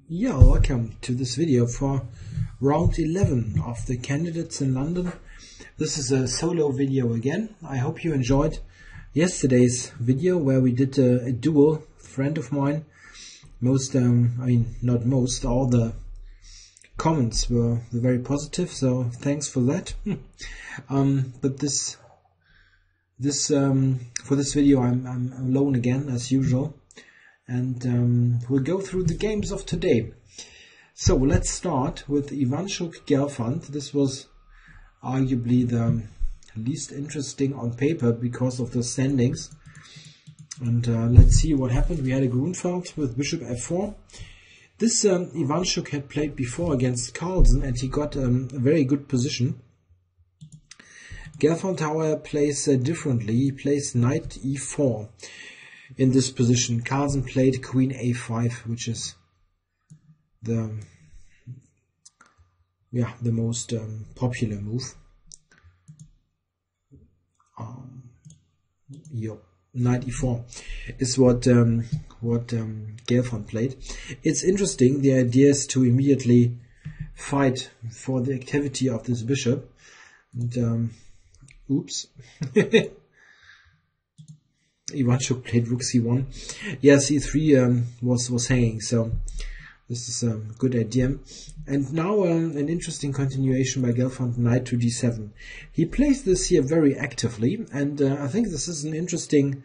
Yeah, welcome to this video for round 11 of the candidates in London. This is a solo video again. I hope you enjoyed yesterday's video where we did a duel. A friend of mine, all the comments were very positive, so thanks for that. But for this video I'm alone again as usual. And we'll go through the games of today. So let's start with Ivanchuk Gelfand. This was arguably the least interesting on paper because of the standings. And let's see what happened. We had a Grunfeld with bishop f4. This Ivanchuk had played before against Carlsen and he got a very good position. Gelfand, however, plays differently. He plays knight e4. In this position, Carlsen played queen a5, which is the most popular move. Knight e4 is what Gelfand played. It's interesting. The idea is to immediately fight for the activity of this bishop. And oops. Ivanchuk played rook c1. Yeah, c3 was hanging, so this is a good idea. And now an interesting continuation by Gelfand, knight to d7. He plays this here very actively, and I think this is an interesting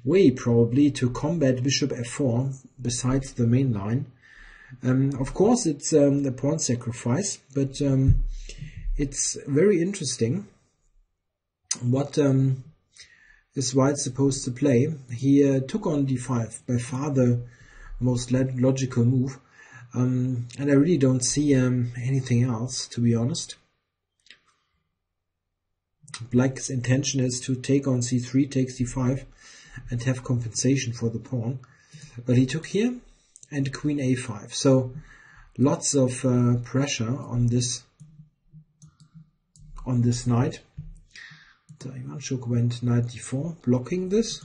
way probably to combat bishop f4 besides the main line. Of course, it's a pawn sacrifice, but it's very interesting what is White supposed to play. He took on d5, by far the most logical move, and I really don't see anything else, to be honest. Black's intention is to take on c3, takes d5, and have compensation for the pawn, but he took here and queen a5, so lots of pressure on this knight. So Ivanchuk went knight d4, blocking this,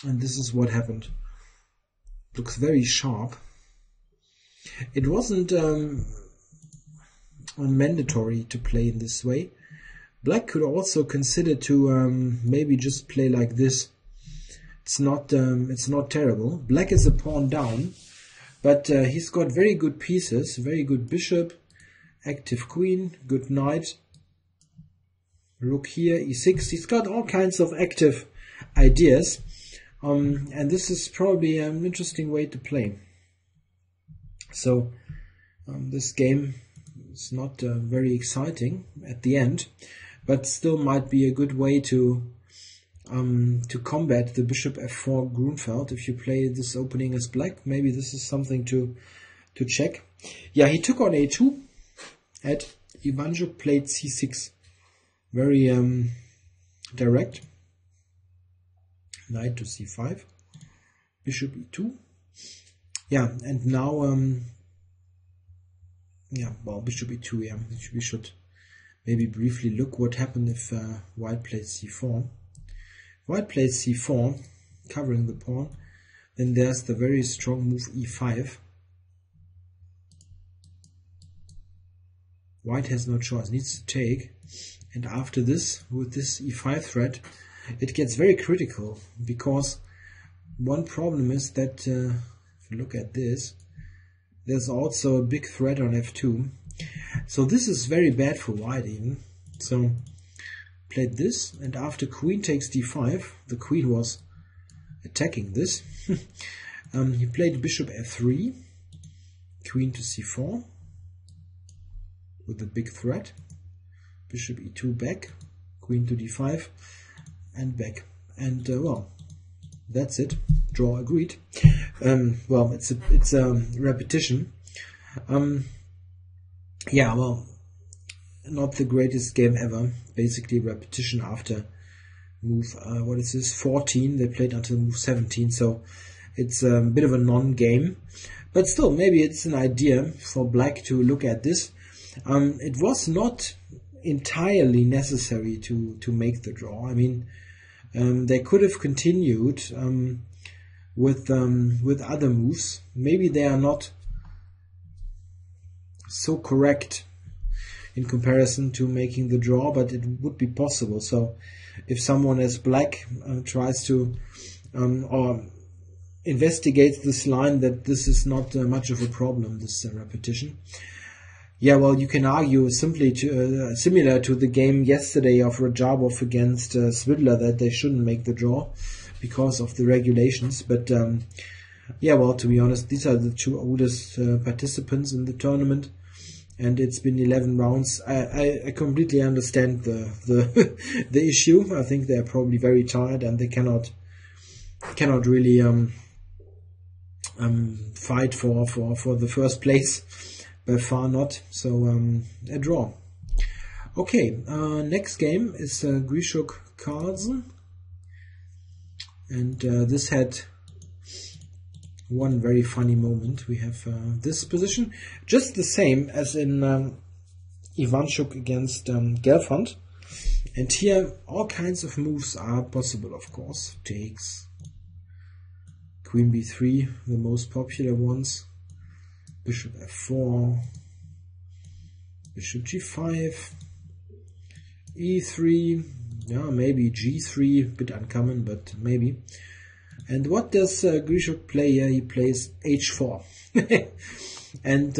and this is what happened. Looks very sharp. It wasn't mandatory to play in this way. Black could also consider to maybe just play like this. It's not terrible. Black is a pawn down, but he's got very good pieces, very good bishop, active queen, good knight. Rook here, e6. He's got all kinds of active ideas, and this is probably an interesting way to play. So this game is not very exciting at the end, but still might be a good way to combat the bishop f4 Grunfeld. If you play this opening as black, maybe this is something to check. Yeah, he took on a2 at Ivanchuk played c6. Very direct. Knight to c5, bishop e2. Yeah, and now bishop e2. Yeah, we should maybe briefly look what happened if White plays c4. White plays c4, covering the pawn. Then there's the very strong move e5. White has no choice, needs to take. And after this, with this e5 threat, it gets very critical, because one problem is that, if you look at this, there's also a big threat on f2. So this is very bad for White even. So played this, and after queen takes d5, the queen was attacking this. He played bishop f3, queen to c4, with a big threat. Bishop e2 back, queen to d5, and back. And well, that's it. Draw agreed. Well, it's a repetition. Yeah, well, not the greatest game ever. Basically, repetition after move. What is this? 14. They played until move 17, so it's a bit of a non-game. But still, maybe it's an idea for Black to look at this. It was not entirely necessary to make the draw. I mean, they could have continued with other moves. Maybe they are not so correct in comparison to making the draw, but it would be possible. So if someone as black tries to or investigates this line, that this is not much of a problem, this repetition. Yeah, well, you can argue simply similar to the game yesterday of Radjabov against Svidler, that they shouldn't make the draw because of the regulations. But yeah, well, to be honest, these are the two oldest participants in the tournament, and it's been 11 rounds. I completely understand the the issue. I think they're probably very tired and they cannot really fight for the first place. By far not. So a draw. Okay, next game is Grischuk Carlsen, and this had one very funny moment. We have this position, just the same as in Ivanchuk against Gelfand, and here all kinds of moves are possible, of course. Takes, Queen b3, the most popular ones. Bishop f4, Bishop g5, e3, yeah, maybe g3, bit uncommon, but maybe. And what does Grischuk play here? He plays h4, and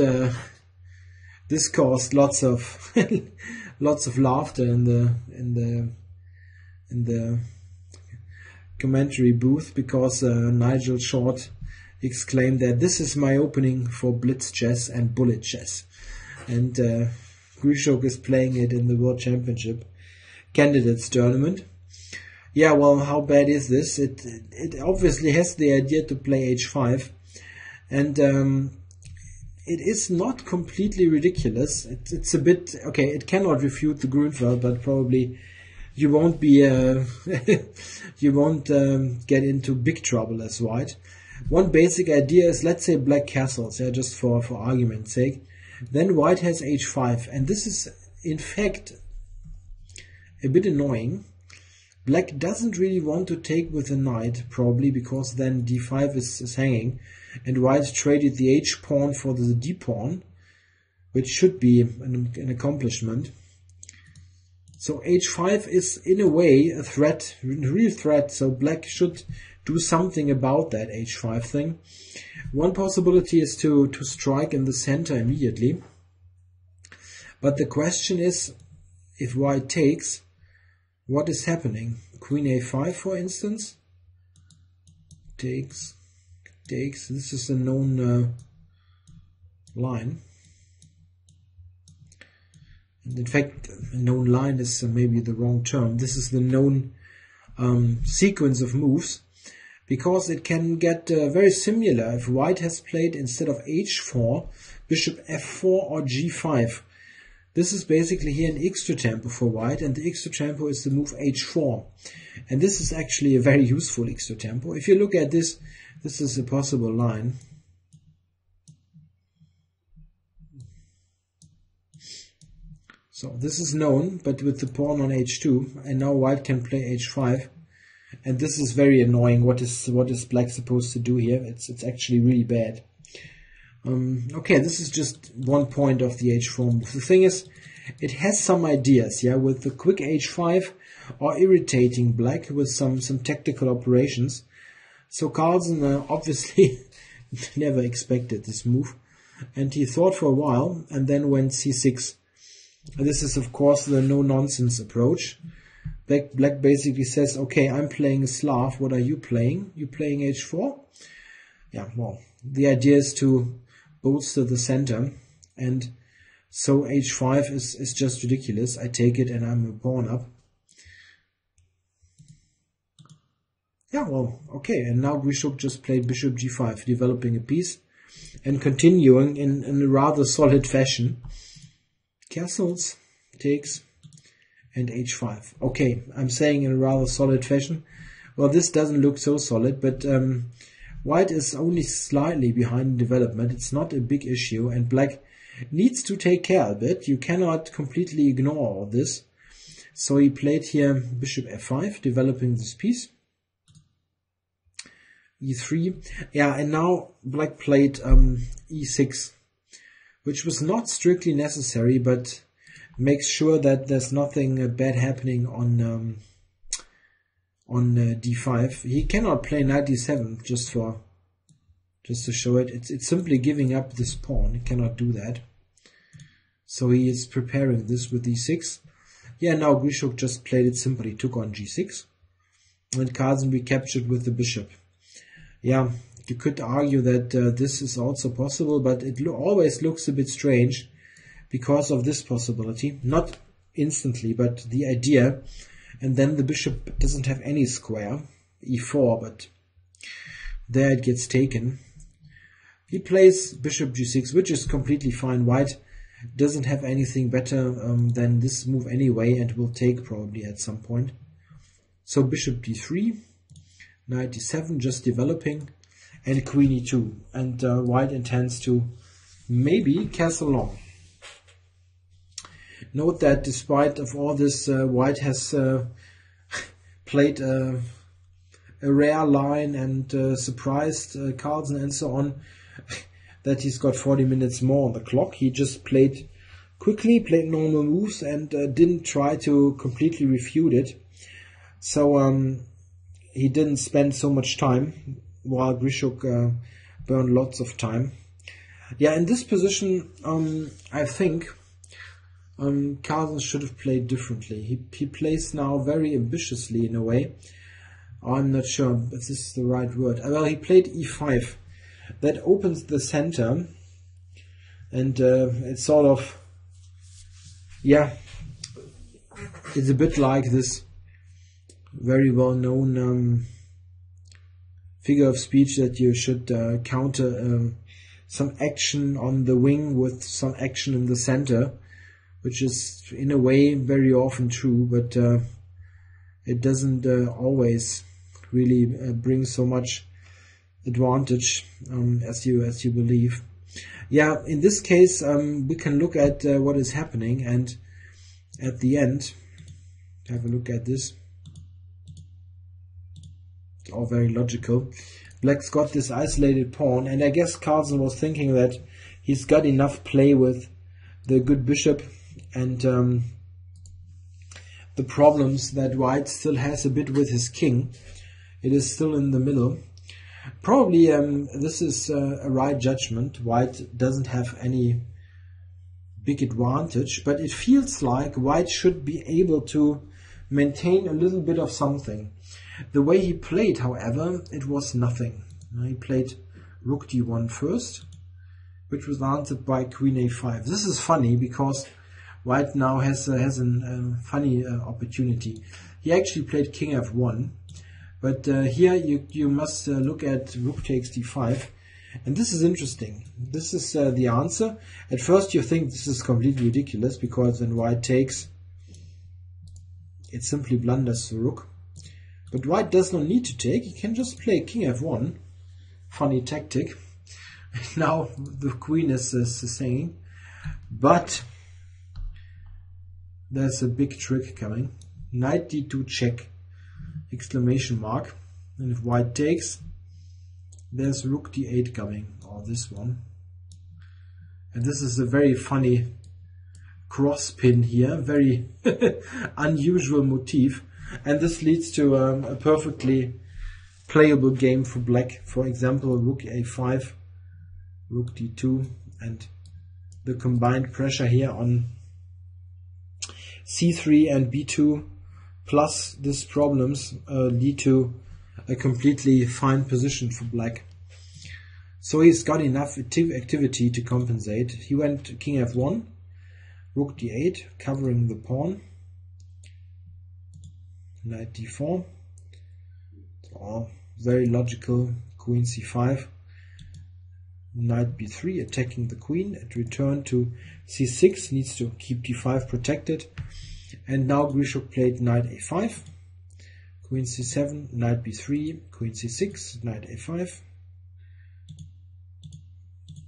this caused lots of laughter in the commentary booth, because Nigel Short exclaimed that this is my opening for blitz chess and bullet chess, and Grischuk is playing it in the World Championship Candidates Tournament. Yeah, well, how bad is this? It obviously has the idea to play h5, and it is not completely ridiculous. It's a bit okay. It cannot refute the Grunfeld, but probably you won't be you won't get into big trouble as white. One basic idea is, let's say black castles, yeah, just for argument's sake. Then white has h5, and this is in fact a bit annoying. Black doesn't really want to take with the knight, probably because then d5 is hanging, and white traded the h pawn for the d pawn, which should be an accomplishment. So h5 is in a way a threat, a real threat, so black should do something about that h5 thing. One possibility is to strike in the center immediately. But the question is, if white takes, what is happening? Queen a5, for instance. Takes. This is a known line. And in fact, a known line is maybe the wrong term. This is the known sequence of moves, because it can get very similar if white has played, instead of h4, bishop f4 or g5. This is basically here an extra tempo for white, and the extra tempo is the move h4. And this is actually a very useful extra tempo. If you look at this, this is a possible line. So this is known, but with the pawn on h2, and now white can play h5. And this is very annoying. What is black supposed to do here? It's actually really bad. Okay, this is just one point of the h4 move. The thing is, it has some ideas, yeah, with the quick h5 or irritating black with some tactical operations. So Carlsen obviously never expected this move, and he thought for a while and then went c6. And this is of course the no-nonsense approach. Black basically says, okay, I'm playing a Slav, what are you playing? You playing h4? Yeah, well, the idea is to bolster the center, and so h5 is just ridiculous. I take it and I'm a pawn up. Yeah, well, okay, and now Grischuk just played bishop g5, developing a piece and continuing in a rather solid fashion. Castles, takes, and h5. Okay, I'm saying in a rather solid fashion. Well, this doesn't look so solid, but white is only slightly behind in development. It's not a big issue, and black needs to take care of it. You cannot completely ignore all this. So he played here bishop f5, developing this piece. e3. Yeah, and now black played e6, which was not strictly necessary, but makes sure that there's nothing bad happening on d5. He cannot play knight d7 just to show it. It's simply giving up this pawn. He cannot do that. So he is preparing this with e6. Yeah, now Grischuk just played it simply, took on g6, and Carlsen recaptured with the bishop. Yeah, you could argue that this is also possible, but it always looks a bit strange because of this possibility. Not instantly, but the idea. And then the bishop doesn't have any square, e4, but there it gets taken. He plays bishop g6, which is completely fine. White doesn't have anything better than this move anyway, and will take probably at some point. So bishop d3, knight d7 just developing, and queen e2. And white intends to maybe castle long. Note that despite of all this, white has played a rare line and surprised Carlsen and so on, that he's got 40 minutes more on the clock. He just played quickly, played normal moves, and didn't try to completely refute it. So he didn't spend so much time, while Grischuk burned lots of time. Yeah, in this position, I think Carlsen should have played differently. He plays now very ambitiously in a way. I'm not sure if this is the right word. Well, he played e5. That opens the center, and it's sort of, yeah, it's a bit like this very well-known figure of speech that you should counter some action on the wing with some action in the center, which is in a way very often true, but it doesn't always really bring so much advantage as you believe. Yeah, in this case we can look at what is happening, and at the end have a look at this. It's all very logical. Black's got this isolated pawn, and I guess Carlsen was thinking that he's got enough play with the good bishop and the problems that white still has a bit with his king. It is still in the middle. Probably this is a right judgment. White doesn't have any big advantage, but it feels like white should be able to maintain a little bit of something. The way he played, however, it was nothing. He played rook d1 first, which was answered by queen a5. This is funny because white now has a funny opportunity. He actually played king f1. But here you must look at rook takes d5, and this is interesting. This is the answer. At first you think this is completely ridiculous, because when white takes, it simply blunders the rook. But white does not need to take. He can just play king f1. Funny tactic. Now the queen is singing, but there's a big trick coming. Knight d2 check. Exclamation mark. And if white takes, there's rook d8 coming, or this one. And this is a very funny cross pin here, very unusual motif, and this leads to a perfectly playable game for black. For example, rook a5, rook d2, and the combined pressure here on c3 and b2 plus these problems lead to a completely fine position for black. So he's got enough activity to compensate. He went king f1, rook d8, covering the pawn, knight d4, all very logical, queen c5, knight b3, attacking the queen. It returned to c6, needs to keep d5 protected. And now Grischuk played knight a5, queen c7, knight b3, queen c6, knight a5,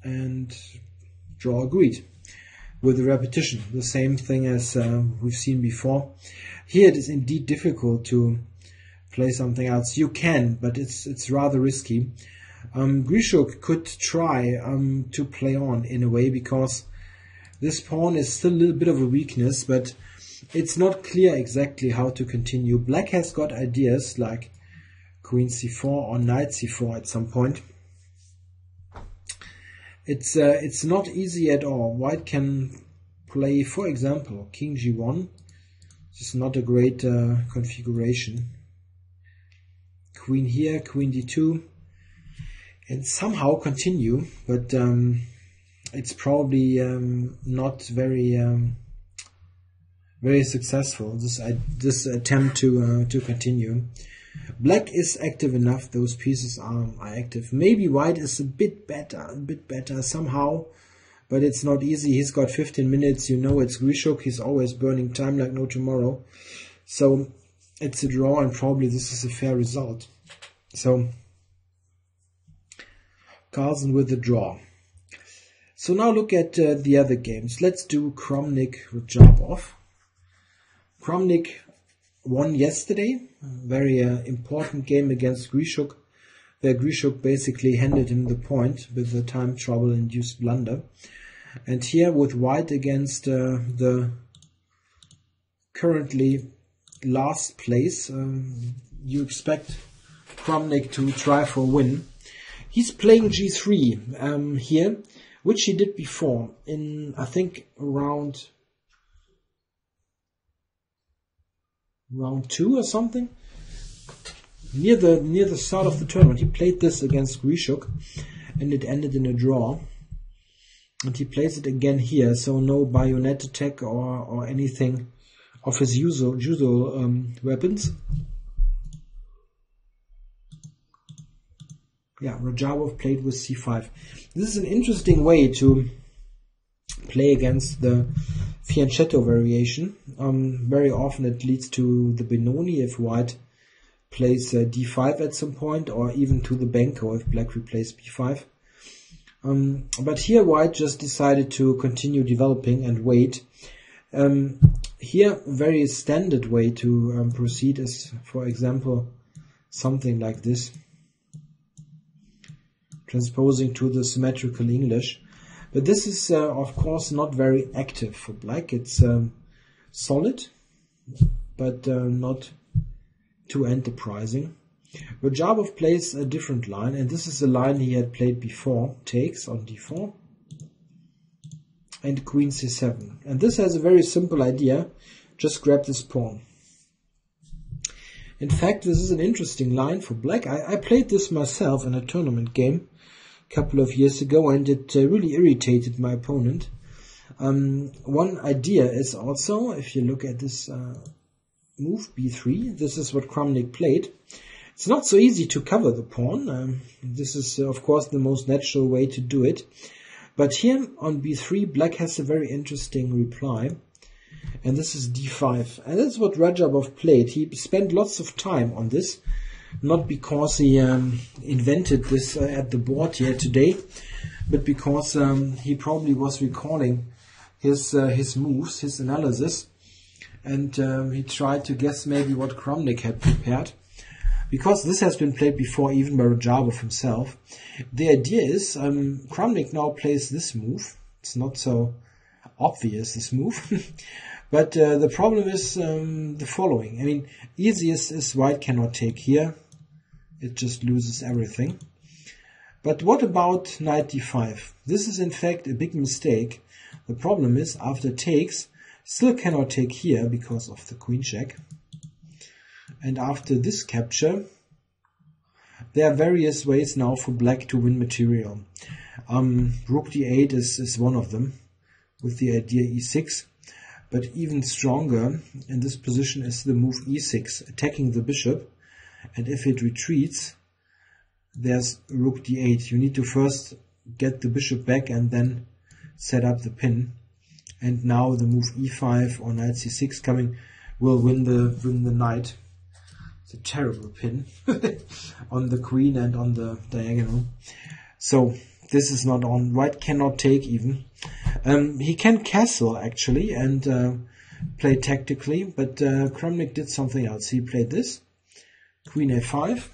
and draw agreed with a repetition, the same thing as we've seen before. Here it is indeed difficult to play something else. You can, but it's rather risky. Grischuk could try to play on in a way, because this pawn is still a little bit of a weakness, but it's not clear exactly how to continue. Black has got ideas like queen c4 or knight c4 at some point. It's not easy at all. White can play, for example, king g1. This is not a great configuration. Queen here, queen d2, and somehow continue, but it's probably not very very successful, this attempt to continue. Black is active enough; those pieces are active. Maybe white is a bit better somehow, but it's not easy. He's got 15 minutes. You know, it's Grischuk. He's always burning time like no tomorrow. So it's a draw, and probably this is a fair result. So Carlsen with the draw. So now look at the other games. Let's do Kramnik Radjabov. Kramnik won yesterday, a very important game against Grischuk, where Grischuk basically handed him the point with the time trouble induced blunder. And here with white against the currently last place, you expect Kramnik to try for a win. He's playing g3 here, which he did before in, I think, round 2 or something, near the start of the tournament. He played this against Grischuk, and it ended in a draw. And he plays it again here, so no bayonet attack or anything of his usual weapons. Yeah, Radjabov played with c5. This is an interesting way to play against the fianchetto variation. Very often it leads to the Benoni if white plays d5 at some point, or even to the Benko if black replays b5. But here white just decided to continue developing and wait. Here, very standard way to proceed is, for example, something like this, transposing to the symmetrical English. But this is, of course, not very active for black. It's solid, but not too enterprising. Radjabov plays a different line, and this is the line he had played before. Takes on d4 and queen c7. And this has a very simple idea. Just grab this pawn. In fact, this is an interesting line for black. I played this myself in a tournament game a couple of years ago, and it really irritated my opponent. One idea is also, if you look at this move, b3, this is what Kramnik played. It's not so easy to cover the pawn. This is, of course, the most natural way to do it. But here on b3, black has a very interesting reply. And this is d5. And that's what Radjabov played. He spent lots of time on this. Not because he invented this at the board here today, but because he probably was recalling his moves, his analysis. And he tried to guess maybe what Kramnik had prepared. Because this has been played before, even by Radjabov himself. The idea is, Kramnik now plays this move. It's not so obvious, this move. But the problem is the following. I mean, easiest is white cannot take here. It just loses everything. But what about knight d5? This is in fact a big mistake. The problem is, after takes, still cannot take here because of the queen check. And after this capture, there are various ways now for black to win material. Rook d8 is one of them, with the idea e6. But even stronger in this position is the move e6, attacking the bishop. And if it retreats, there's rook d8. You need to first get the bishop back and then set up the pin. And now the move e5 or knight c6 coming will win the knight. It's a terrible pin on the queen and on the diagonal. So this is not on. White cannot take even. He can castle actually and play tactically, but Kramnik did something else. He played this, queen a5.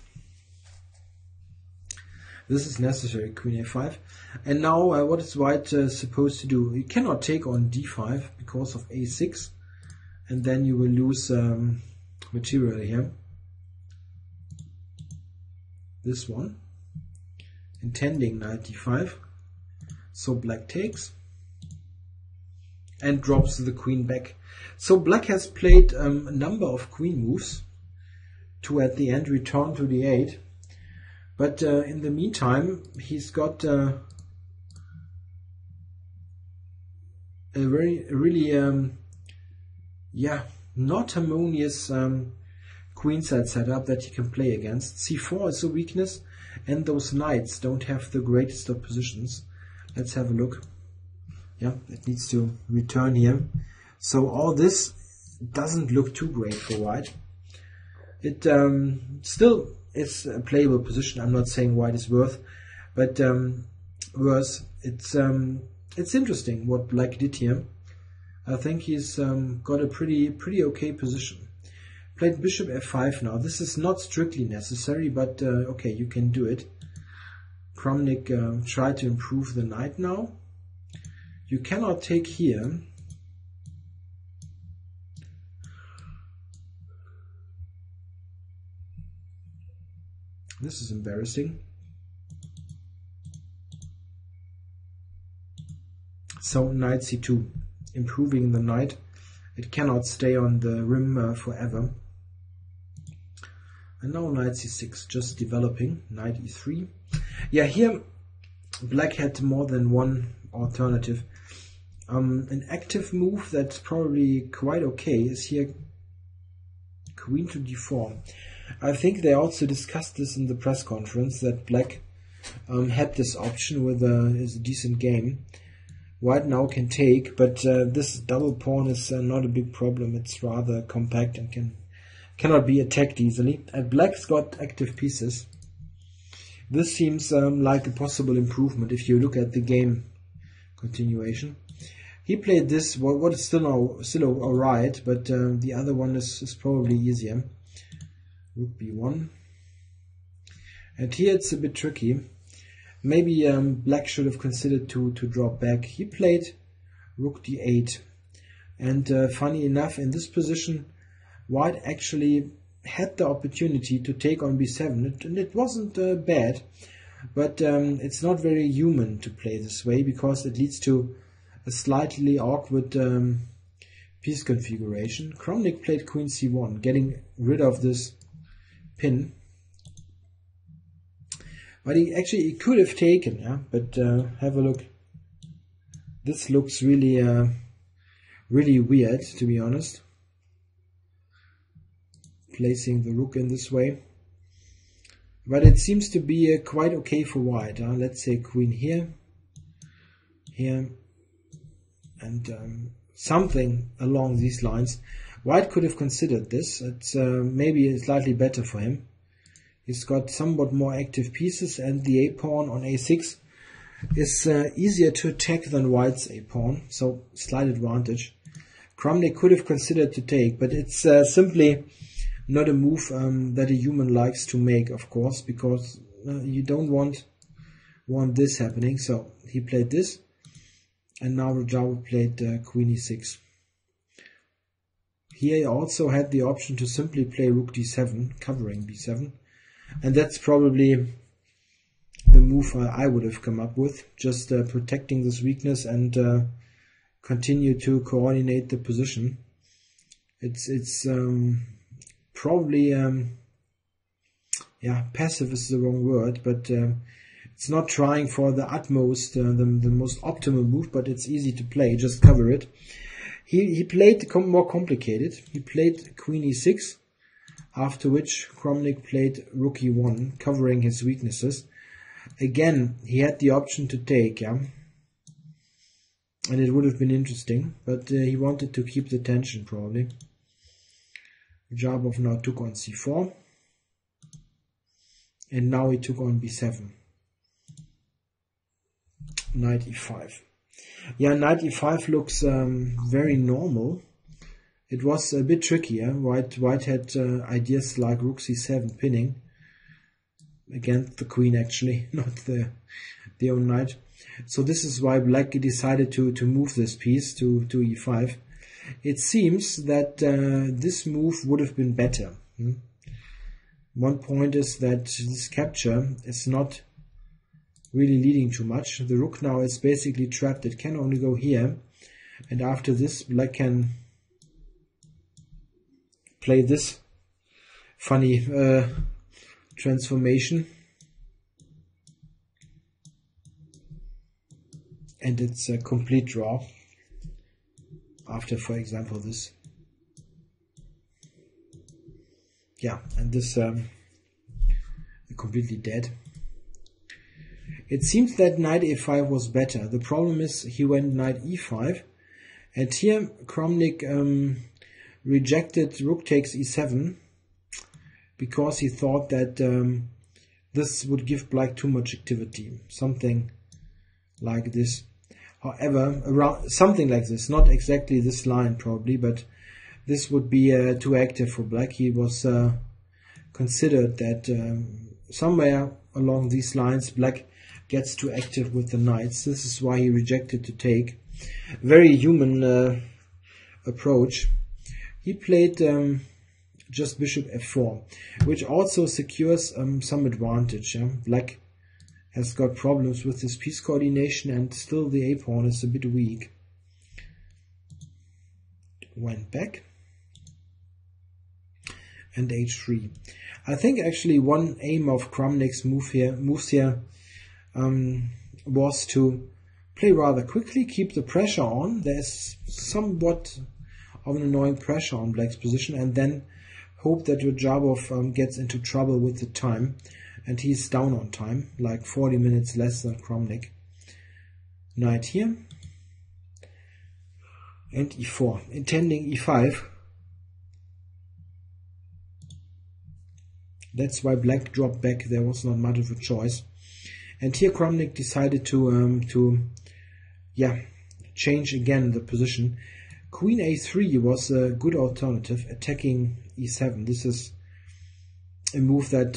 This is necessary, queen a5. And now what is white supposed to do? You cannot take on d5 because of a6, and then you will lose material here. This one, intending knight d5. So black takes and drops the queen back. So black has played a number of queen moves to at the end return to d8. But in the meantime, he's got a really not harmonious queenside setup that he can play against. c4 is a weakness, and those knights don't have the greatest of positions. Let's have a look. Yeah, it needs to return here. So all this doesn't look too great for white. It still is a playable position. I'm not saying white is worse, but worse. It's interesting what black did here. I think he's got a pretty okay position. Played bishop f5 now. This is not strictly necessary, but okay, you can do it. Kramnik tried to improve the knight now. You cannot take here. This is embarrassing. So knight c2, improving the knight. It cannot stay on the rim forever. And now knight c6, just developing. Knight e3. Yeah, here black had more than one alternative. An active move that's probably quite okay is here queen to d4. I think they also discussed this in the press conference, that black had this option with is a decent game. White now can take, but this double pawn is not a big problem. It's rather compact and cannot be attacked easily. And black's got active pieces. This seems like a possible improvement if you look at the game continuation. He played this, what is still alright, but the other one is probably easier. Rook b1. And here it's a bit tricky. Maybe black should have considered to drop back. He played rook d8. And funny enough, in this position, white actually had the opportunity to take on b7. And it wasn't bad, but it's not very human to play this way, because it leads to a slightly awkward piece configuration. Kramnik played queen c1, getting rid of this pin. But he could have taken, yeah. But have a look. This looks really really weird, to be honest. Placing the rook in this way. But it seems to be quite okay for white. Let's say queen here, here, and something along these lines. White could have considered this. It's maybe slightly better for him. He's got somewhat more active pieces, and the a-pawn on a6 is easier to attack than white's a-pawn, so slight advantage. Kramnik could have considered to take, but it's simply not a move that a human likes to make, of course, because you don't want this happening. So he played this, and now Radjabov played queen e6. Here he also had the option to simply play rook d7, covering b7. And that's probably the move I would have come up with, just protecting this weakness and continue to coordinate the position. It's probably passive is the wrong word, but it's not trying for the utmost, the most optimal move, but it's easy to play. Just cover it. He played more complicated. He played queen e6. After which Kramnik played rook e1, covering his weaknesses. Again, he had the option to take, yeah, and it would have been interesting, but he wanted to keep the tension probably. Radjabov now took on c4, and now he took on b7. Knight e5. Yeah, knight e5 looks very normal. it was a bit trickier. White had ideas like rook c7 pinning against the queen, actually, not the own knight. So this is why black decided to move this piece to e5. It seems that this move would have been better. One point is that this capture is not really leading too much. The rook now is basically trapped. It can only go here. And after this, black can play this funny transformation. And it's a complete draw. After, for example, this. Yeah, and this completely dead. It seems that knight a5 was better. The problem is he went knight e5, and here Kramnik rejected rook takes e7 because he thought that this would give black too much activity. Something like this. However, around something like this, not exactly this line probably, but this would be too active for black. He was considered that somewhere along these lines black gets too active with the knights. This is why he rejected to take. Very human approach. He played just bishop f4, which also secures some advantage. Black has got problems with his piece coordination, and still the a-pawn is a bit weak. Went back. And h3. I think actually one aim of Kramnik's moves here was to play rather quickly, keep the pressure on. There's somewhat of an annoying pressure on black's position, and then hope that Radjabov gets into trouble with the time. And he's down on time, like 40 minutes less than Kramnik. Knight here. And e4, intending e5. That's why black dropped back. There was not much of a choice. And here Kramnik decided to change again the position. Queen a3 was a good alternative, attacking e7. This is a move that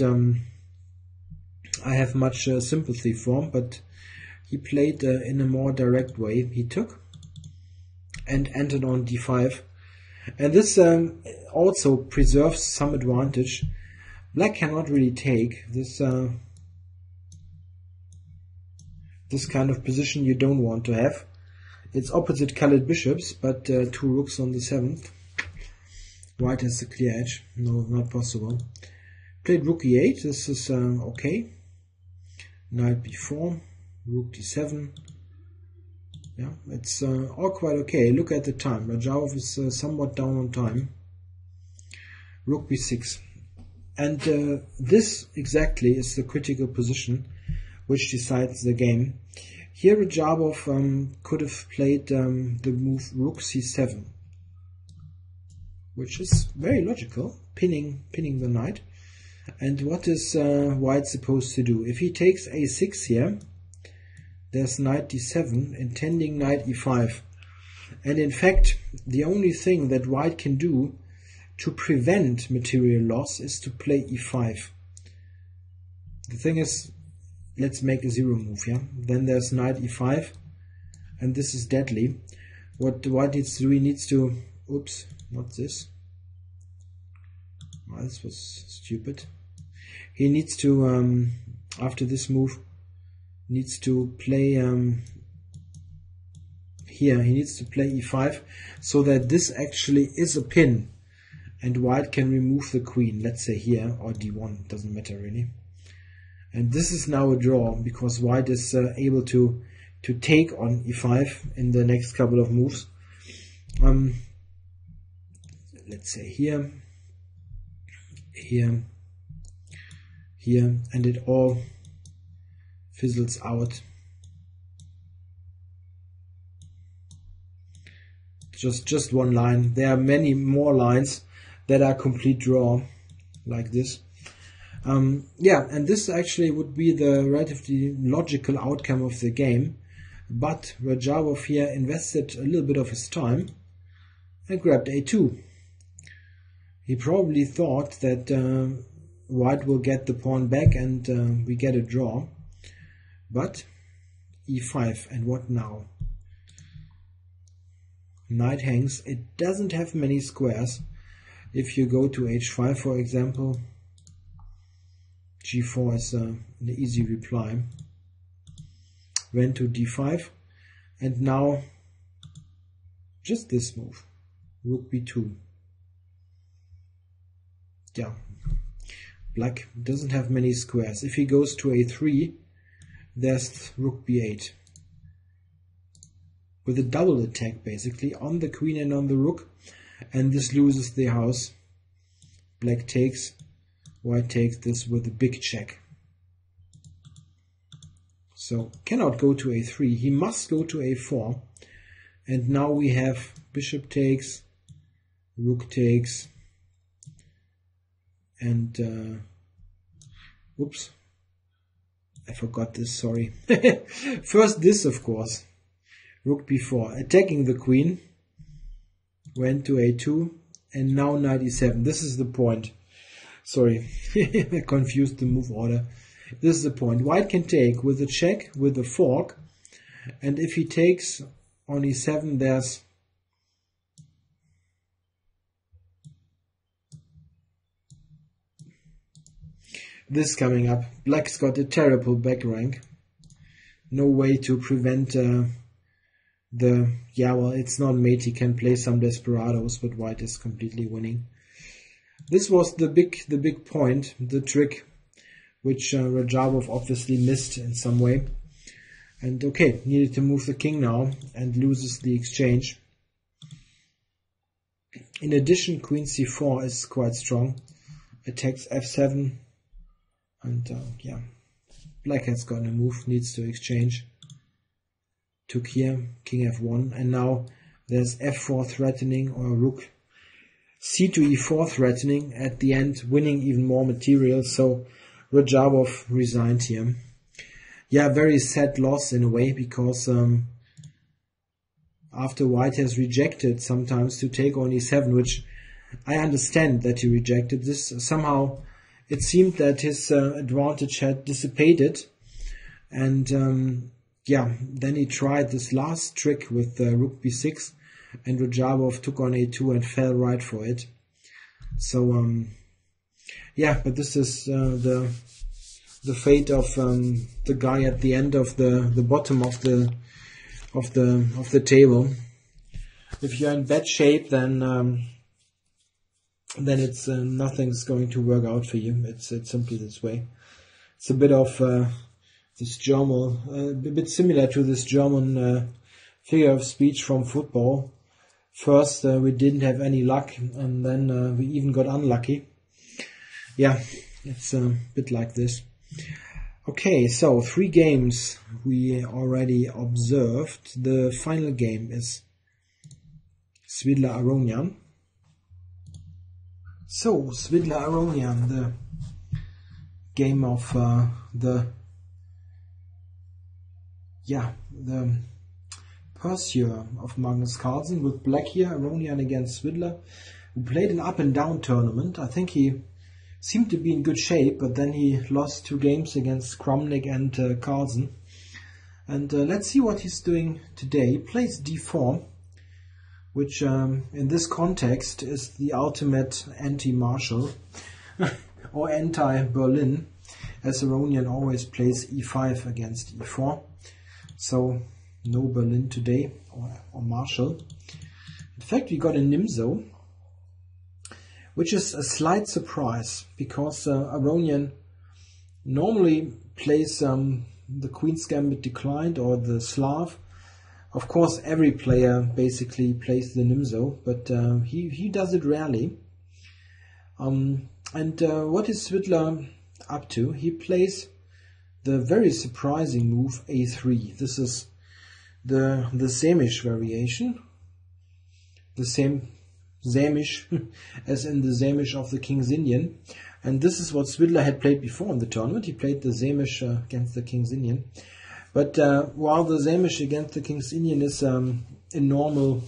I have much sympathy for, but he played in a more direct way. He took and entered on d5, and this also preserves some advantage. Black cannot really take this this kind of position. You don't want to have. It's opposite colored bishops, but 2 rooks on the 7th. White has the clear edge. No, not possible. Played rook e8. This is okay. Knight b4, rook d7. Yeah, it's all quite okay. Look at the time. Radjabov is somewhat down on time. Rook b6. And this exactly is the critical position which decides the game. Here Radjabov could have played the move rook c7, which is very logical, pinning the knight. And what is white supposed to do? If he takes a6 here, there's knight d7, intending knight e5. And in fact, the only thing that white can do to prevent material loss is to play e5. The thing is, let's make a zero move here. Then there's knight e5, and this is deadly. What white needs to do, he needs to, oops, not this. Oh, this was stupid. He needs to, after this move, needs to play here. He needs to play e5 so that this actually is a pin, and white can remove the queen. Let's say here, or d1, doesn't matter really. And this is now a draw because white is able to take on e5 in the next couple of moves. Let's say here, here, here, and it all fizzles out. Just one line. There are many more lines that are complete draw, like this. Yeah, and this actually would be the relatively logical outcome of the game, but Radjabov here invested a little bit of his time and grabbed a2. He probably thought that white will get the pawn back and we get a draw. But e5, and what now? Knight hangs. It doesn't have many squares. If you go to h5, for example, g4 is an easy reply. Went to d5, and now just this move, rook b2. Yeah, black doesn't have many squares. If he goes to a3, there's rook b8. With a double attack basically on the queen and on the rook, and this loses the house. Black takes, white takes this with a big check. So cannot go to a3, he must go to a4, and now we have bishop takes, rook takes, and oops, I forgot this, sorry. First this, of course. Rook b4, attacking the queen, went to a2, and now knight e7. This is the point. Sorry, I confused the move order. This is the point. White can take with a check, with a fork, and if he takes on e7, there's this coming up. Black's got a terrible back rank. No way to prevent well, it's not mate, he can play some desperados, but white is completely winning. This was the big point, the trick, which Radjabov obviously missed in some way. And okay, needed to move the king now, and loses the exchange. In addition, queen c4 is quite strong. Attacks f7, and yeah, black has got a move, needs to exchange. Took here, king f1, and now there's f4 threatening, or rook c to e4 threatening, at the end winning even more material, so Radjabov resigned here. Yeah, very sad loss in a way, because after white has rejected sometimes to take on e7, which I understand that he rejected this, somehow it seemed that his advantage had dissipated, and yeah, then he tried this last trick with rook b6, and Radjabov took on a2 and fell right for it. So yeah, but this is the fate of the guy at the end of the bottom of the table. If you're in bad shape, then it's nothing's going to work out for you. It's simply this way. It's a bit of this German, a bit similar to this German figure of speech from football. First we didn't have any luck, and then we even got unlucky. Yeah, it's a bit like this. Okay, so 3 games we already observed. The final game is Svidler Aronian. So Svidler Aronian, the game of the pursuer of Magnus Carlsen, with black here, Aronian against Svidler, who played an up and down tournament. I think he seemed to be in good shape, but then he lost 2 games against Kramnik and Carlsen. And let's see what he's doing today. He plays d4, which in this context is the ultimate anti-Marshall or anti-Berlin, as Aronian always plays e5 against e4. So no Berlin today, or Marshall. In fact, we got a Nimzo, which is a slight surprise, because Aronian normally plays the Queen's Gambit declined, or the Slav. Of course, every player basically plays the Nimzo, but he does it rarely. And what is Svidler up to? He plays the very surprising move a3. This is the Samish variation, the same Samish as in the Samish of the King's Indian, and this is what Svidler had played before in the tournament. He played the Samish against the King's Indian, but while the Samish against the King's Indian is a normal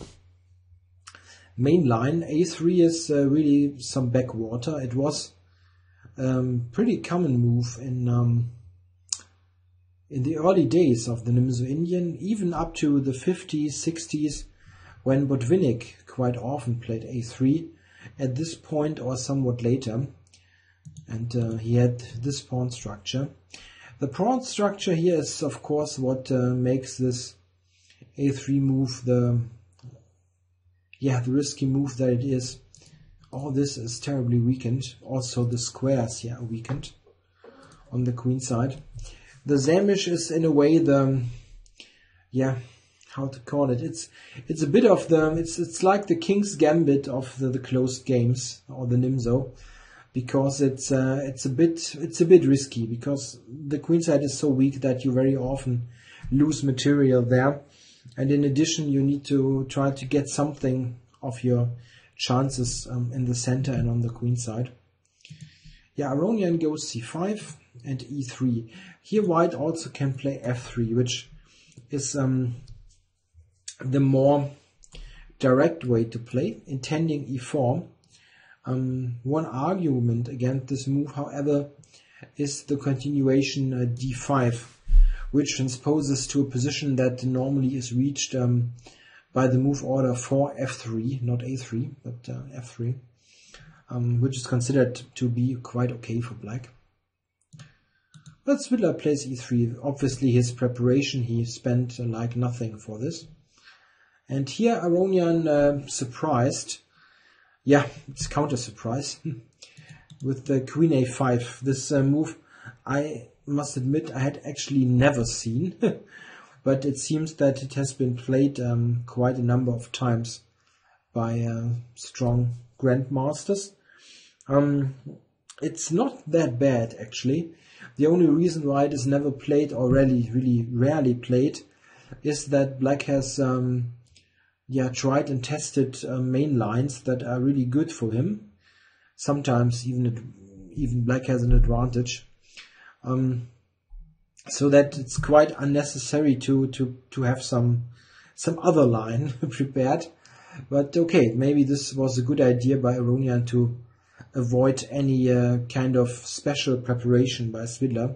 main line. A3 is really some backwater. It was pretty common move in the early days of the Nimzo-Indian, even up to the 50s, 60s, when Botvinnik quite often played A3 at this point or somewhat later. And he had this pawn structure. The pawn structure here is, of course, what makes this A3 move the risky move that it is. All this is terribly weakened. Also the squares here are weakened on the queen side. The Sämisch is in a way the, how to call it? It's a bit of the, it's like the King's Gambit of the closed games, or the Nimzo, because it's a bit risky, because the queen side is so weak that you very often lose material there, and in addition you need to try to get something of your chances in the center and on the queen side. Yeah, Aronian goes c5 and e3. Here white also can play f3, which is the more direct way to play, intending e4. One argument against this move, however, is the continuation d5, which transposes to a position that normally is reached by the move order for f3, not a3, but f3, which is considered to be quite okay for black. But Svidler plays e3. Obviously his preparation, he spent like nothing for this. And here Aronian surprised. Yeah, it's counter surprise with the queen a5. This move, I must admit, I had actually never seen, but it seems that it has been played quite a number of times by strong grandmasters. It's not that bad actually. The only reason why it is never played, or really rarely played, is that black has tried and tested main lines that are really good for him. Sometimes even black has an advantage, so that it's quite unnecessary to have some other line prepared. But okay, maybe this was a good idea by Aronian to avoid any kind of special preparation by Svidler.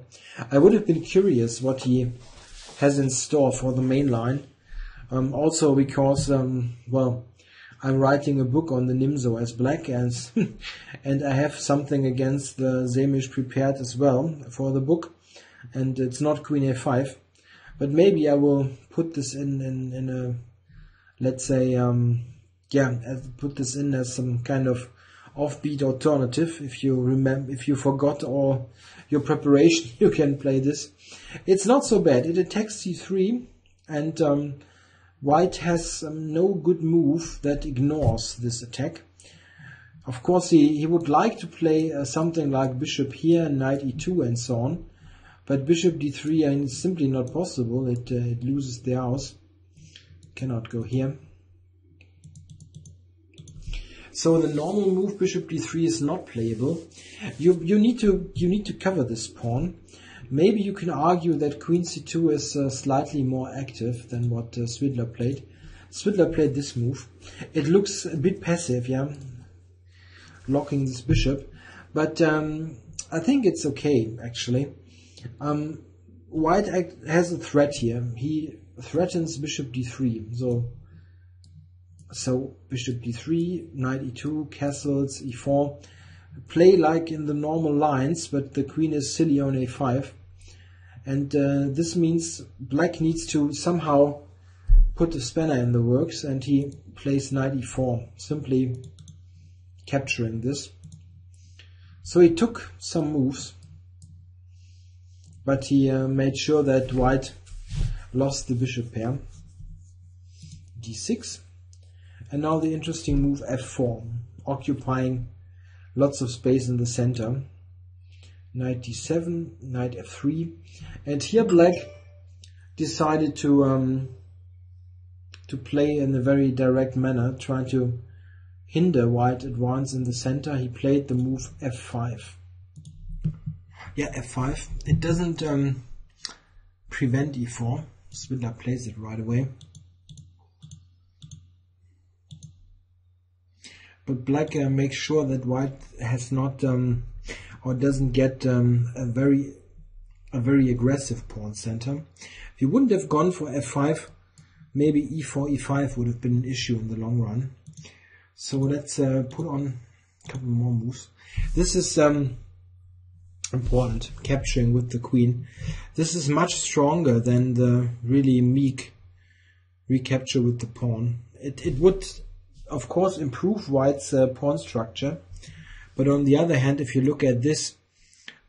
I would have been curious what he has in store for the main line. Also because, well, I'm writing a book on the Nimzo as black, and I have something against the Sämisch prepared as well for the book, and it's not queen a5, but maybe I will put this in a, let's say, put this in as some kind of offbeat alternative. If you remember, if you forgot all your preparation, you can play this. It's not so bad. It attacks c3, and white has no good move that ignores this attack. Of course, he would like to play something like bishop here, knight e2 and so on, but bishop d3 is simply not possible. It loses the house. Cannot go here. So the normal move bishop d3 is not playable. You need to cover this pawn. Maybe you can argue that queen c2 is slightly more active than what Svidler played. Svidler played this move. It looks a bit passive, yeah, locking this bishop, but I think it's okay actually. White has a threat here. He threatens bishop d3. So bishop d3, knight e2, castles, e4. Play like in the normal lines, but the queen is silly on a5. And this means black needs to somehow put a spanner in the works, and he plays knight e4, simply capturing this. So he took some moves, but he made sure that white lost the bishop pair. d6. And now the interesting move f4, occupying lots of space in the center. Knight d7, knight f3, and here black decided to play in a very direct manner, trying to hinder white advance in the center. He played the move f5. Yeah, f5. It doesn't prevent e4. Svidler plays it right away. but black makes sure that white has not or doesn't get a very aggressive pawn center. If he wouldn't have gone for f5, maybe e4, e5 would have been an issue in the long run. So let's put on a couple more moves. This is important, capturing with the queen. This is much stronger than the really meek recapture with the pawn. It would, of course, improve white's pawn structure, but on the other hand, if you look at this,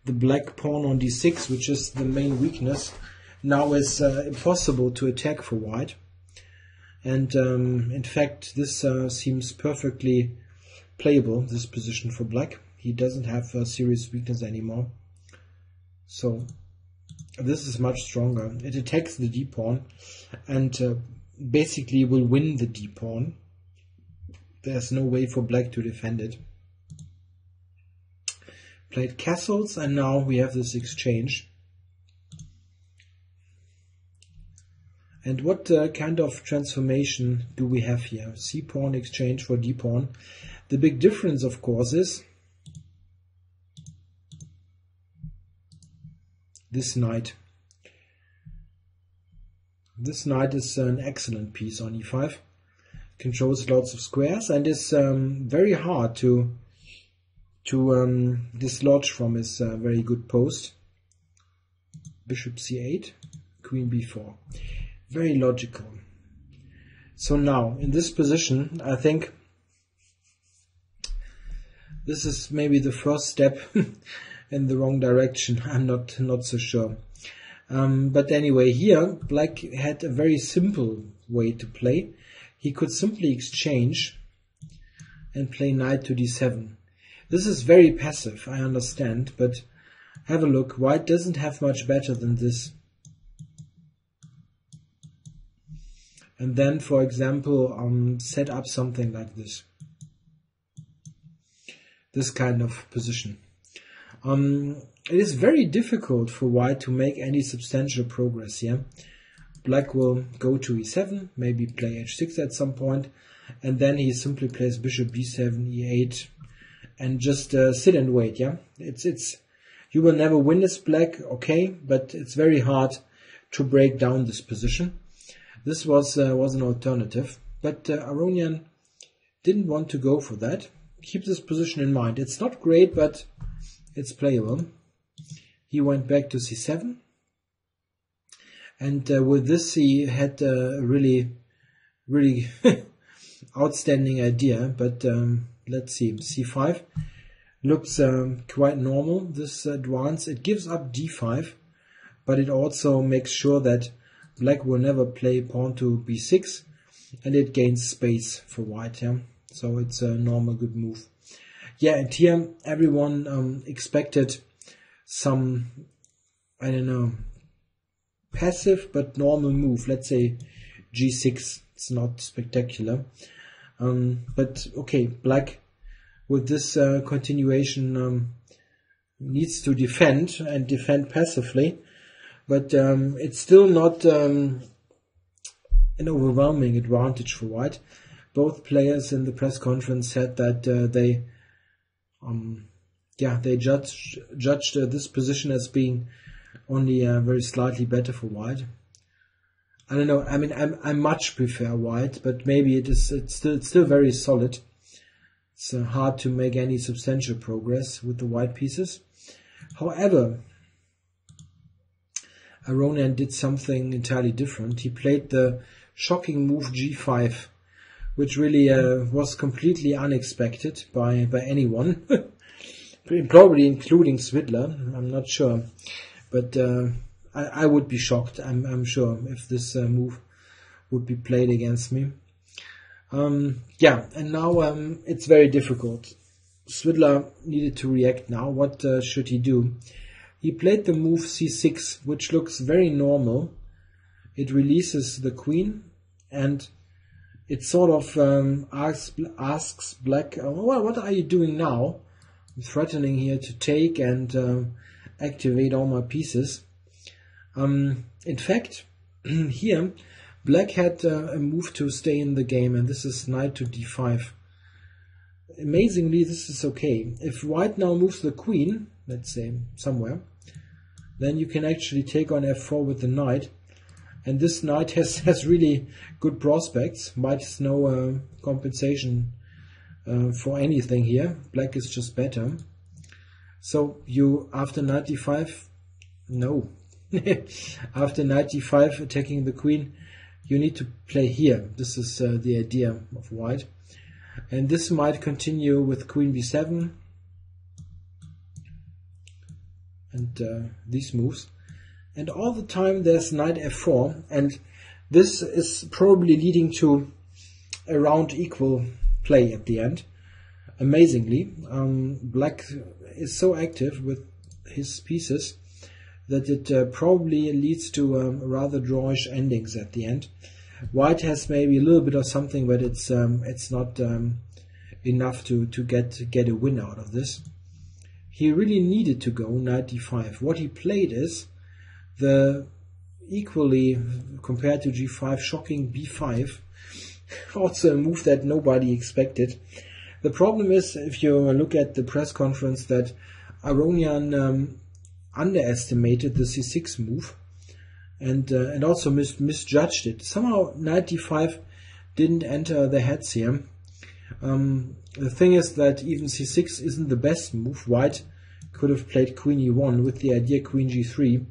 the black pawn on d6, which is the main weakness, now is impossible to attack for white. And in fact, this seems perfectly playable, this position for black. He doesn't have a serious weakness anymore. So this is much stronger. It attacks the d-pawn and basically will win the d-pawn. There's no way for black to defend it. Played castles, and now we have this exchange. And what kind of transformation do we have here? C-pawn exchange for d-pawn. The big difference, of course, is this knight. This knight is an excellent piece on e5. Controls lots of squares and is very hard to dislodge from his very good post. Bishop c8, queen b4. Very logical. So now, in this position, I think this is maybe the first step in the wrong direction. I'm not so sure. But anyway, here black had a very simple way to play. He could simply exchange and play knight to d7. This is very passive, I understand, but have a look. White doesn't have much better than this. And then, for example, set up something like this. This kind of position. It is very difficult for white to make any substantial progress here. Black will go to e7, maybe play h6 at some point, and then he simply plays bishop b7, e8, and just sit and wait. Yeah, you will never win this black, okay, but it's very hard to break down this position. This was an alternative, but Aronian didn't want to go for that. Keep this position in mind. It's not great, but it's playable. He went back to c7, and with this he had a really outstanding idea. But let's see, c5 looks quite normal. This advance, it gives up d5, but it also makes sure that black will never play pawn to b6, and it gains space for white. Yeah? So it's a normal good move. Yeah, and here everyone expected some, I don't know, passive but normal move. Let's say g6. It's not spectacular. But okay, black with this continuation needs to defend and defend passively. But it's still not an overwhelming advantage for white. Both players in the press conference said that they judged this position as being only very slightly better for white. I don't know. I mean, I much prefer white, but maybe it's still very solid. It's hard to make any substantial progress with the white pieces. However, Aronian did something entirely different. He played the shocking move g5, which really was completely unexpected by anyone, probably including Svidler. I'm not sure, but I would be shocked. I'm sure if this move would be played against me. Yeah, and now it's very difficult. Svidler needed to react now. What should he do? He played the move c6, which looks very normal. It releases the queen, and it sort of asks black, well, what are you doing now? I'm threatening here to take and activate all my pieces. In fact, here, black had a move to stay in the game, and this is knight to d5. amazingly, this is okay. If white now moves the queen, let's say somewhere, then you can actually take on f4 with the knight. And this knight has really good prospects. White has no compensation for anything here. Black is just better. So you, after knight d5, no. After knight d5 attacking the queen, you need to play here. This is the idea of white. And this might continue with queen b7 and these moves. And all the time there's knight f4, and this is probably leading to a round equal play at the end. Amazingly, black is so active with his pieces that it probably leads to rather drawish endings at the end. White has maybe a little bit of something, but it's not enough to get a win out of this. He really needed to go knight d5. What he played is the equally, compared to g5, shocking b5. Also a move that nobody expected. The problem is, if you look at the press conference, that Aronian underestimated the c6 move and also misjudged it. Somehow knight d5 didn't enter their heads here. The thing is that even c6 isn't the best move. White could have played queen e1 with the idea queen g3,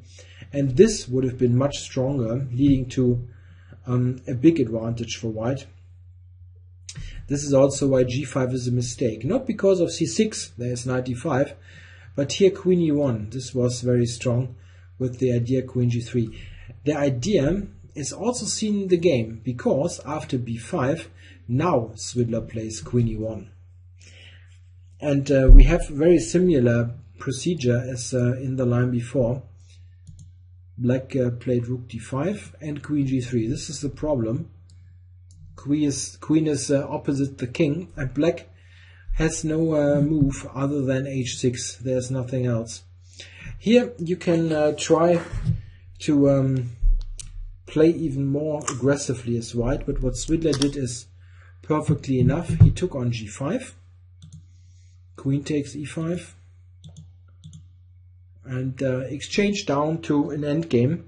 and this would have been much stronger, leading to a big advantage for white. This is also why g5 is a mistake. Not because of c6, there is knight d5, but here queen e1. This was very strong with the idea queen g3. The idea is also seen in the game, because after b5, now Svidler plays queen e1. And we have very similar procedure as in the line before. Black played rook d5 and queen g3. This is the problem. Queen is opposite the king, and black has no move other than h6. There's nothing else. Here you can try to play even more aggressively as white, but what Svidler did is perfectly enough. He took on g5, queen takes e5, and exchange down to an endgame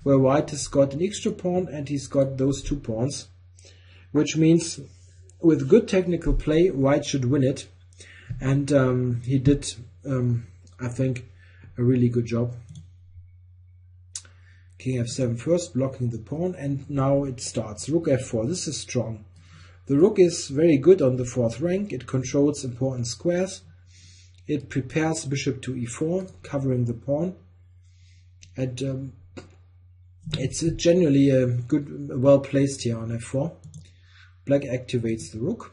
where white has got an extra pawn and he's got those two pawns, which means with good technical play white should win it, and he did, I think, a really good job. King f7 first, blocking the pawn, and now it starts. Rook f4, this is strong. The rook is very good on the 4th rank. It controls important squares. It prepares bishop to e4, covering the pawn. And it's generally a good, well placed here on f4. Black activates the rook.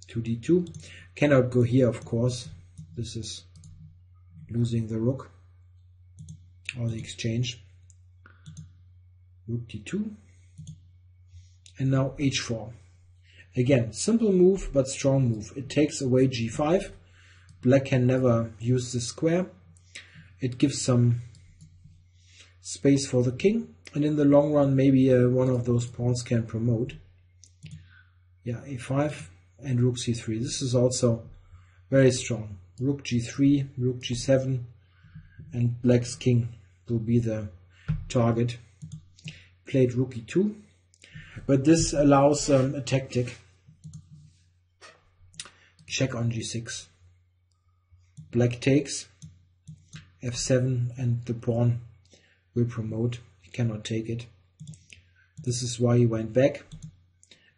2d2. Cannot go here, of course. This is losing the rook, or the exchange. Rook d2. And now h4. Again, simple move, but strong move. It takes away g5. Black can never use the square. It gives some space for the king, and in the long run maybe one of those pawns can promote. Yeah, a5 and rook c3. This is also very strong. Rook g3, rook g7, and black's king will be the target. Played rook e2. But this allows a tactic. Check on g6. Black takes f7, and the pawn will promote. He cannot take it. This is why he went back.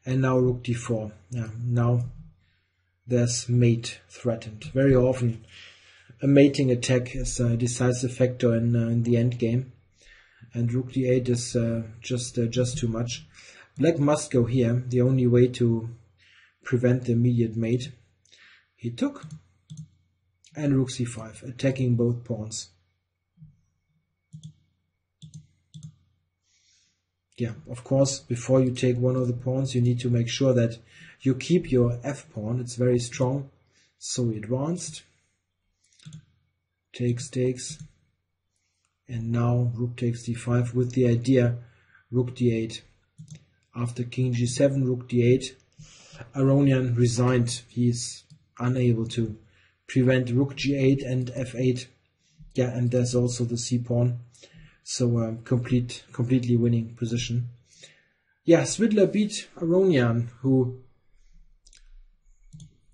And now rook d4. Yeah, now there's mate threatened. Very often a mating attack is a decisive factor in the end game. And rook d8 is just too much. Black must go here, the only way to prevent the immediate mate. He took, and rook c5, attacking both pawns. Yeah, of course, before you take one of the pawns, you need to make sure that you keep your f pawn. It's very strong. So he advanced. Takes, and now rook takes d5 with the idea rook d8. After king g7, rook d8, Aronian resigned. He's unable to prevent rook g8 and f8. Yeah, and there's also the c-pawn. So completely winning position. Yeah, Svidler beat Aronian, who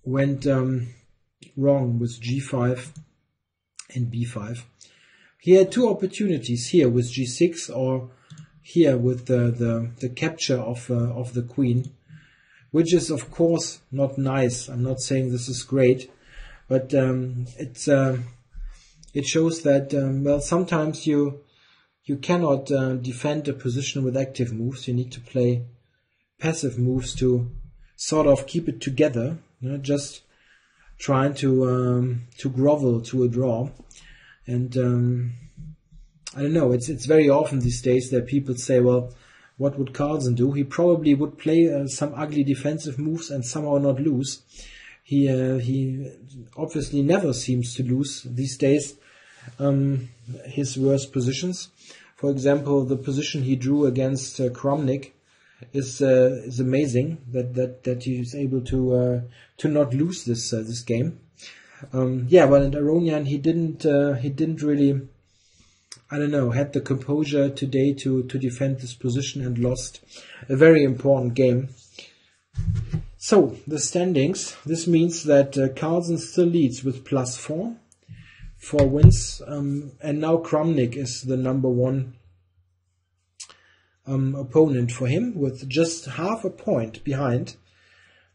went wrong with g5 and b5. He had two opportunities here with g6 or here with the capture of the queen, which is of course not nice. I'm not saying this is great, but it shows that well, sometimes you cannot defend a position with active moves. You need to play passive moves to sort of keep it together. You know, just trying to grovel to a draw. And I don't know, it's very often these days that people say, well, what would Carlsen do? He probably would play some ugly defensive moves and somehow not lose. He obviously never seems to lose these days his worst positions. For example, the position he drew against Kramnik is amazing that he is able to not lose this game. Yeah, well, in Aronian he didn't really, I don't know, had the composure today to defend this position and lost a very important game. So the standings. This means that Carlsen still leads with +4, 4 wins, and now Kramnik is the number 1 opponent for him with just half a point behind.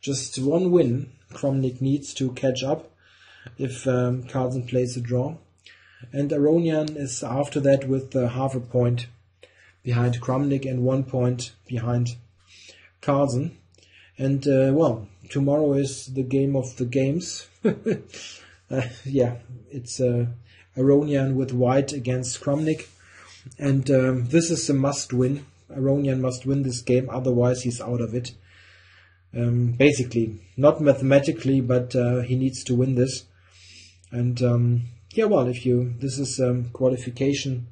Just 1 win Kramnik needs to catch up if Carlsen plays a draw. And Aronian is after that with half a point behind Kramnik and 1 point behind Carlsen. And well, tomorrow is the game of the games. Yeah, it's Aronian with white against Kramnik. And this is a must-win. Aronian must win this game, otherwise he's out of it. Basically, not mathematically, but he needs to win this. And yeah, well, this is a qualification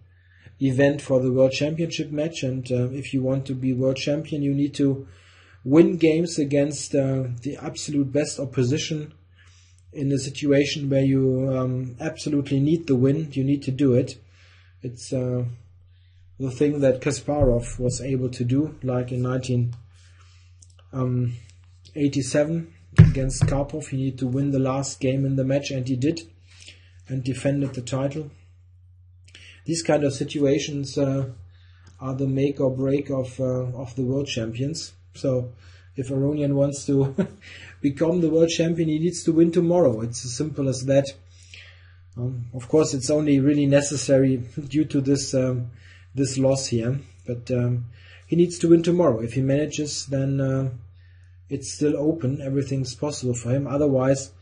event for the World Championship match, and if you want to be World Champion, you need to win games against the absolute best opposition. In a situation where you absolutely need the win, you need to do it. It's the thing that Kasparov was able to do, like in 1987 against Karpov. He needed to win the last game in the match, and he did, and defended the title. These kind of situations are the make or break of the world champions. So if Aronian wants to become the world champion, he needs to win tomorrow. It's as simple as that. Of course, it's only really necessary due to this this loss here, but he needs to win tomorrow. If he manages, then it's still open. Everything's possible for him. Otherwise,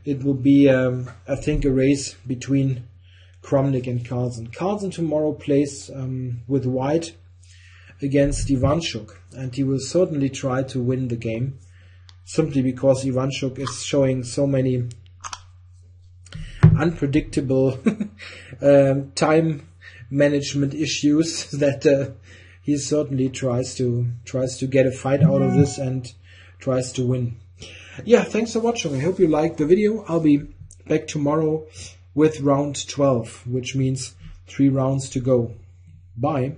it will be, I think, a race between Kramnik and Carlsen. Carlsen tomorrow plays with white against Ivanchuk, and he will certainly try to win the game, simply because Ivanchuk is showing so many unpredictable time management issues that he certainly tries to get a fight out of this and tries to win. Yeah, thanks for watching. I hope you liked the video. I'll be back tomorrow with round 12, which means 3 rounds to go. Bye.